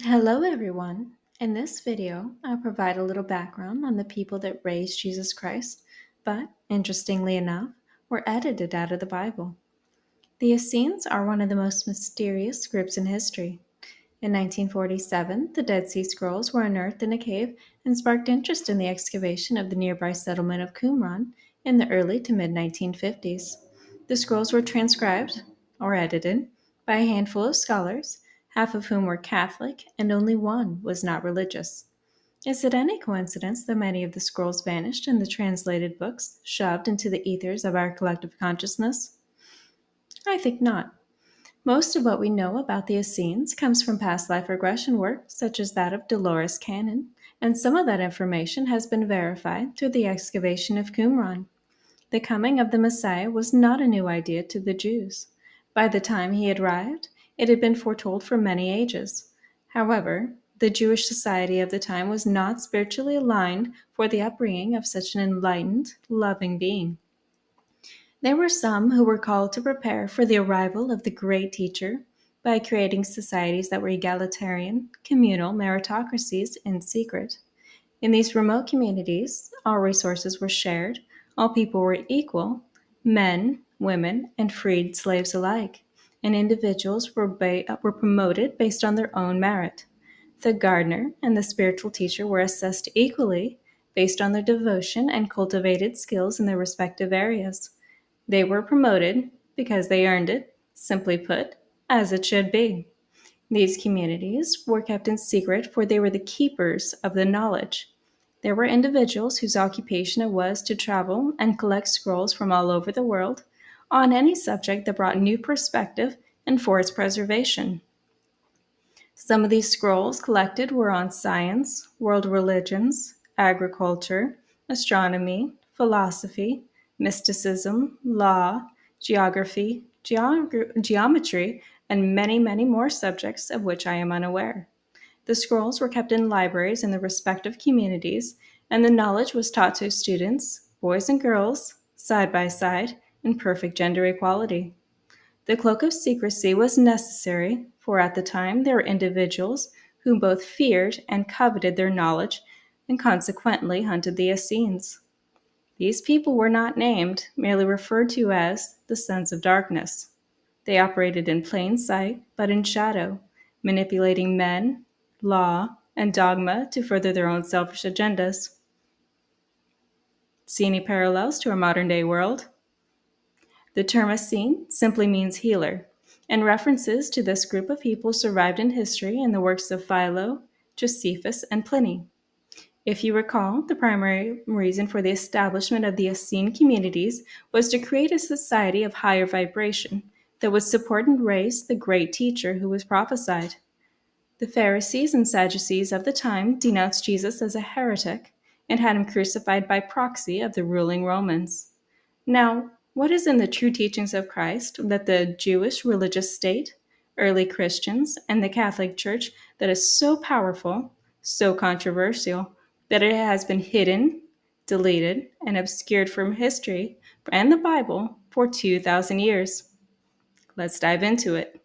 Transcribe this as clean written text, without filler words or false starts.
Hello everyone! In this video, I'll provide a little background on the people that raised Jesus Christ, but interestingly enough, were edited out of the Bible. The Essenes are one of the most mysterious groups in history. In 1947, the Dead Sea Scrolls were unearthed in a cave and sparked interest in the excavation of the nearby settlement of Qumran in the early to mid 1950s. The scrolls were transcribed, or edited, by a handful of scholars, half of whom were Catholic and only one was not religious. Is it any coincidence that many of the scrolls vanished and the translated books shoved into the ethers of our collective consciousness? I think not. Most of what we know about the Essenes comes from past life regression work, such as that of Dolores Cannon, and some of that information has been verified through the excavation of Qumran. The coming of the Messiah was not a new idea to the Jews. By the time he had arrived, it had been foretold for many ages. However, the Jewish society of the time was not spiritually aligned for the upbringing of such an enlightened, loving being. There were some who were called to prepare for the arrival of the great teacher by creating societies that were egalitarian, communal meritocracies in secret. In these remote communities, all resources were shared, all people were equal, men, women, and freed slaves alike, and individuals were promoted based on their own merit. The gardener and the spiritual teacher were assessed equally based on their devotion and cultivated skills in their respective areas. They were promoted because they earned it, simply put, as it should be. These communities were kept in secret, for they were the keepers of the knowledge. There were individuals whose occupation it was to travel and collect scrolls from all over the world on any subject that brought new perspective and for its preservation. Some of these scrolls collected were on science, world religions, agriculture, astronomy, philosophy, mysticism, law, geography, geometry, and many, many more subjects of which I am unaware. The scrolls were kept in libraries in the respective communities, and the knowledge was taught to students, boys and girls, side by side, in perfect gender equality. The cloak of secrecy was necessary, for at the time there were individuals who both feared and coveted their knowledge and consequently hunted the Essenes. These people were not named, merely referred to as the sons of darkness. They operated in plain sight, but in shadow, manipulating men, law, and dogma to further their own selfish agendas. See any parallels to our modern day world? The term Essene simply means healer, and references to this group of people survived in history in the works of Philo, Josephus, and Pliny. If you recall, the primary reason for the establishment of the Essene communities was to create a society of higher vibration that would support and raise the great teacher who was prophesied. The Pharisees and Sadducees of the time denounced Jesus as a heretic and had him crucified by proxy of the ruling Romans. Now, what is in the true teachings of Christ that the Jewish religious state, early Christians, and the Catholic Church that is so powerful, so controversial, that it has been hidden, deleted, and obscured from history and the Bible for 2,000 years? Let's dive into it.